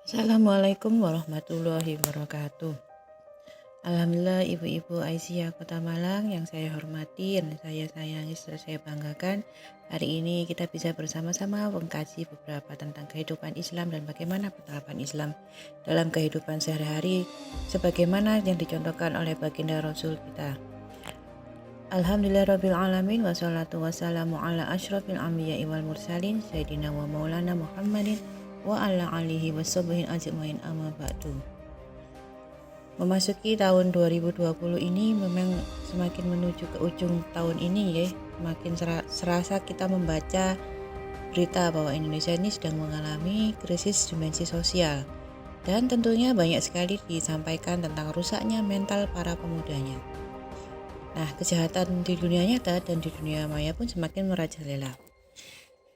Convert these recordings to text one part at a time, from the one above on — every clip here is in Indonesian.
Assalamualaikum warahmatullahi wabarakatuh. Alhamdulillah Ibu-Ibu Aisyah Kota Malang yang saya hormati dan saya sayangi serta saya banggakan. Hari ini kita bisa bersama-sama mengkaji beberapa tentang kehidupan Islam dan bagaimana penerapan Islam dalam kehidupan sehari-hari sebagaimana yang dicontohkan oleh baginda Rasul kita. Alhamdulillah alamin wassalatu wassalamu ala asyrafil anbiya'i wal mursalin sayyidina wa maulana Muhammadin wa ala alihi washabbihi ajmain amma ba'du. Memasuki tahun 2020 ini memang semakin menuju ke ujung tahun ini ya, semakin serasa kita membaca berita bahwa Indonesia ini sedang mengalami krisis dimensi sosial dan tentunya banyak sekali disampaikan tentang rusaknya mental para pemudanya. Nah, kejahatan di dunia nyata dan di dunia maya pun semakin merajalela.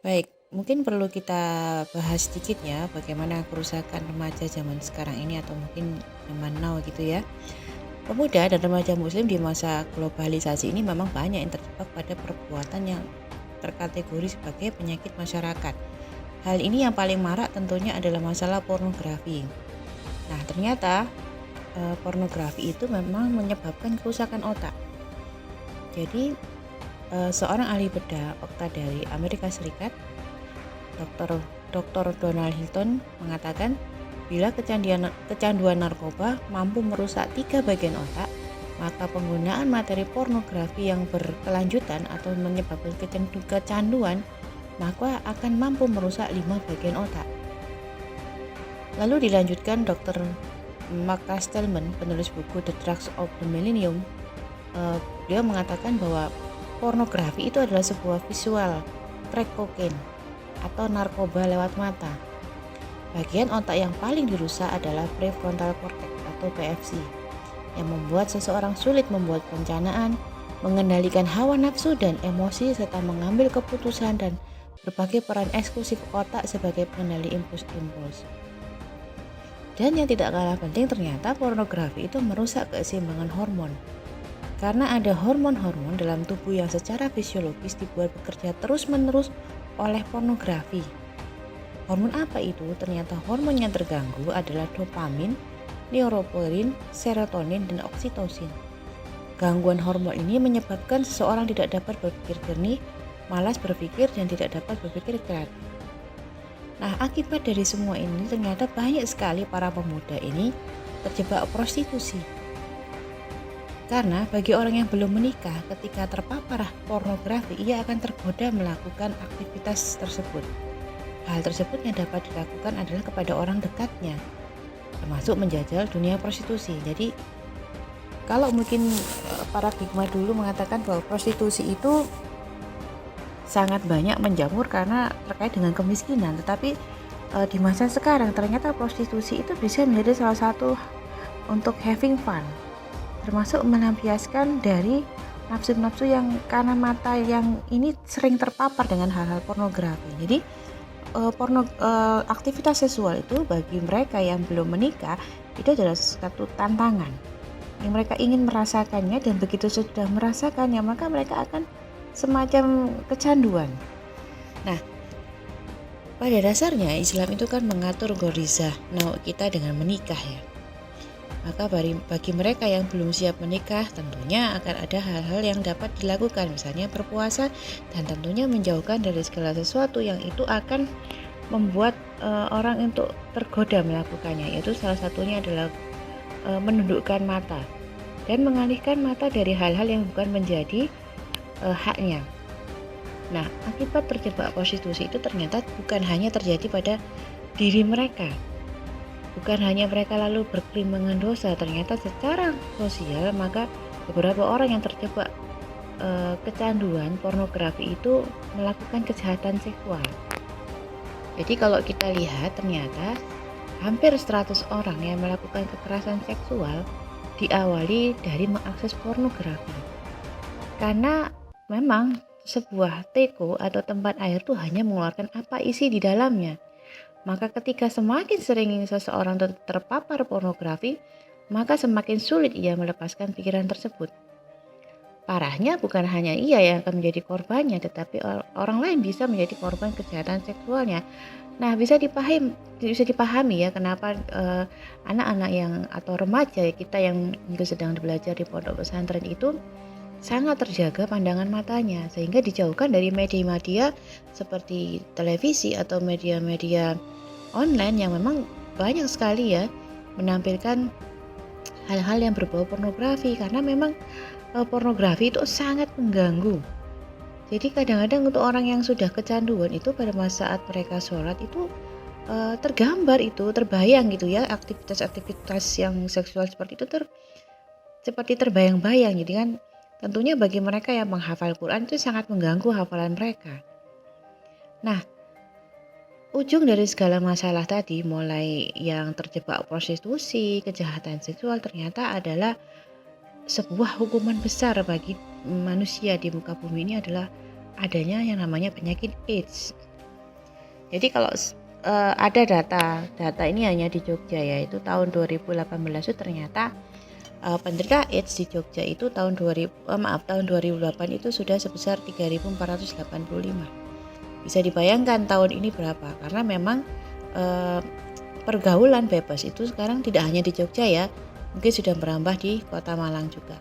Baik, mungkin perlu kita bahas sedikit ya bagaimana kerusakan remaja zaman sekarang ini atau mungkin zaman now gitu ya. Pemuda dan remaja muslim di masa globalisasi ini memang banyak yang terjebak pada perbuatan yang terkategori sebagai penyakit masyarakat. Hal ini yang paling marak tentunya adalah masalah pornografi. Nah, ternyata pornografi itu memang menyebabkan kerusakan otak. Jadi seorang ahli bedah otak dari Amerika Serikat, Dr. Donald Hilton mengatakan bila kecanduan narkoba mampu merusak 3 bagian otak, maka penggunaan materi pornografi yang berkelanjutan atau menyebabkan kecanduan maka akan mampu merusak 5 bagian otak. Lalu dilanjutkan Dr. Mark Castelman, penulis buku The Drugs of the Millennium, beliau mengatakan bahwa pornografi itu adalah sebuah visual crack cocaine atau narkoba lewat mata. Bagian otak yang paling dirusak adalah prefrontal cortex atau PFC, yang membuat seseorang sulit membuat perencanaan, mengendalikan hawa nafsu dan emosi, serta mengambil keputusan dan berbagai peran eksklusif otak sebagai pengendali impuls-impuls. Dan yang tidak kalah penting, ternyata pornografi itu merusak keseimbangan hormon. Karena ada hormon-hormon dalam tubuh yang secara fisiologis dibuat bekerja terus-menerus oleh pornografi. Hormon apa itu? Ternyata hormon yang terganggu adalah dopamin, neuroporin, serotonin, dan oksitosin. Gangguan hormon ini menyebabkan seseorang tidak dapat berpikir jernih, malas berpikir, dan tidak dapat berpikir kreatif. Nah, akibat dari semua ini ternyata banyak sekali para pemuda ini terjebak prostitusi. Karena bagi orang yang belum menikah, ketika terpapar pornografi, ia akan tergoda melakukan aktivitas tersebut. Hal tersebut yang dapat dilakukan adalah kepada orang dekatnya, termasuk menjajal dunia prostitusi. Jadi, kalau mungkin paradigma dulu mengatakan bahwa prostitusi itu sangat banyak menjamur karena terkait dengan kemiskinan, tetapi di masa sekarang ternyata prostitusi itu bisa menjadi salah satu untuk having fun, termasuk melampiaskan dari nafsu-nafsu yang karena mata yang ini sering terpapar dengan hal-hal pornografi. Jadi aktivitas seksual itu bagi mereka yang belum menikah itu adalah suatu tantangan yang mereka ingin merasakannya, dan begitu sudah merasakannya maka mereka akan semacam kecanduan. Nah, pada dasarnya Islam itu kan mengatur ghorizah nauk kita dengan menikah ya. Maka bagi mereka yang belum siap menikah tentunya akan ada hal-hal yang dapat dilakukan, misalnya berpuasa dan tentunya menjauhkan dari segala sesuatu yang itu akan membuat orang untuk tergoda melakukannya, yaitu salah satunya adalah menundukkan mata dan mengalihkan mata dari hal-hal yang bukan menjadi haknya. Nah, akibat terjebak prostitusi itu ternyata bukan hanya terjadi pada diri mereka, bukan hanya mereka lalu bergelimpangan dosa, ternyata secara sosial maka beberapa orang yang terjebak kecanduan pornografi itu melakukan kejahatan seksual. Jadi kalau kita lihat ternyata hampir 100 orang yang melakukan kekerasan seksual diawali dari mengakses pornografi. Karena memang sebuah teko atau tempat air itu hanya mengeluarkan apa isi di dalamnya. Maka ketika semakin sering seseorang terpapar pornografi, maka semakin sulit ia melepaskan pikiran tersebut. Parahnya bukan hanya ia yang akan menjadi korbannya, tetapi orang lain bisa menjadi korban kejahatan seksualnya. Nah, bisa dipahami ya kenapa anak-anak yang atau remaja kita yang sedang belajar di pondok pesantren itu sangat terjaga pandangan matanya, sehingga dijauhkan dari media-media seperti televisi atau media-media online yang memang banyak sekali ya menampilkan hal-hal yang berbau pornografi, karena memang pornografi itu sangat mengganggu. Jadi kadang-kadang untuk orang yang sudah kecanduan itu pada saat mereka sholat itu tergambar, itu terbayang gitu ya, aktivitas-aktivitas yang seksual seperti itu seperti terbayang-bayang. Jadi kan tentunya bagi mereka yang menghafal Quran itu sangat mengganggu hafalan mereka. Nah, ujung dari segala masalah tadi, mulai yang terjebak prostitusi, kejahatan seksual, ternyata adalah sebuah hukuman besar bagi manusia di muka bumi ini, adalah adanya yang namanya penyakit AIDS. Jadi kalau ada data ini hanya di Jogja, yaitu tahun 2018 itu ternyata penderita AIDS di Jogja itu tahun 2008 itu sudah sebesar 3.485. Bisa dibayangkan tahun ini berapa, karena memang pergaulan bebas itu sekarang tidak hanya di Jogja ya, mungkin sudah merambah di Kota Malang juga.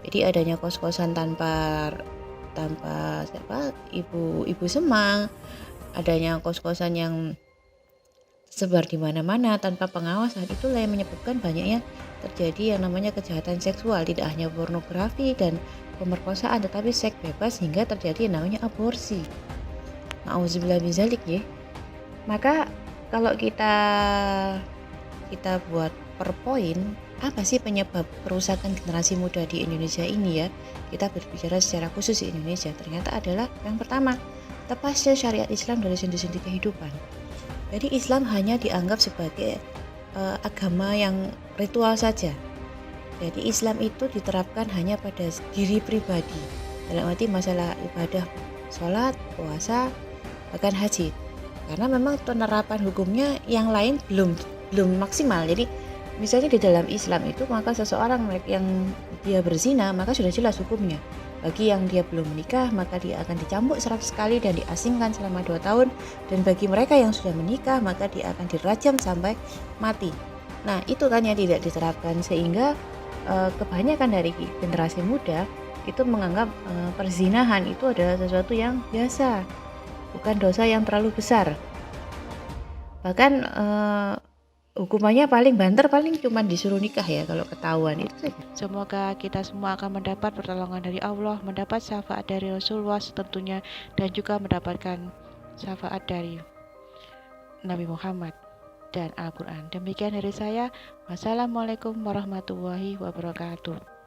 Jadi adanya kos-kosan tanpa ibu semang, adanya kos-kosan yang sebar di mana-mana tanpa pengawasan, itulah yang menyebabkan banyaknya terjadi yang namanya kejahatan seksual, tidak hanya pornografi dan pemerkosaan, tetapi seks bebas hingga terjadi yang namanya aborsi. Nauzubillah min dzalik ya. Maka kalau kita buat per poin, apa sih penyebab kerusakan generasi muda di Indonesia ini ya? Kita berbicara secara khusus di Indonesia, ternyata adalah yang pertama, lepasnya syariat Islam dari sendi-sendi kehidupan. Jadi Islam hanya dianggap sebagai agama yang ritual saja. Jadi Islam itu diterapkan hanya pada diri pribadi, dalam arti masalah ibadah, sholat, puasa, bahkan haji. Karena memang penerapan hukumnya yang lain belum maksimal. Jadi misalnya di dalam Islam itu, maka seseorang yang dia berzina maka sudah jelas hukumnya. Bagi yang dia belum menikah, maka dia akan dicambuk 100 kali dan diasingkan selama 2 tahun. Dan bagi mereka yang sudah menikah, maka dia akan dirajam sampai mati. Nah, itu kan yang tidak diterapkan, sehingga kebanyakan dari generasi muda itu menganggap perzinahan itu adalah sesuatu yang biasa, bukan dosa yang terlalu besar. Bahkan hukumannya paling banter paling cuma disuruh nikah ya kalau ketahuan, itu saja. Semoga kita semua akan mendapat pertolongan dari Allah, mendapat syafaat dari Rasulullah tentunya, dan juga mendapatkan syafaat dari Nabi Muhammad dan Al-Quran. Demikian dari saya. Wassalamualaikum warahmatullahi wabarakatuh.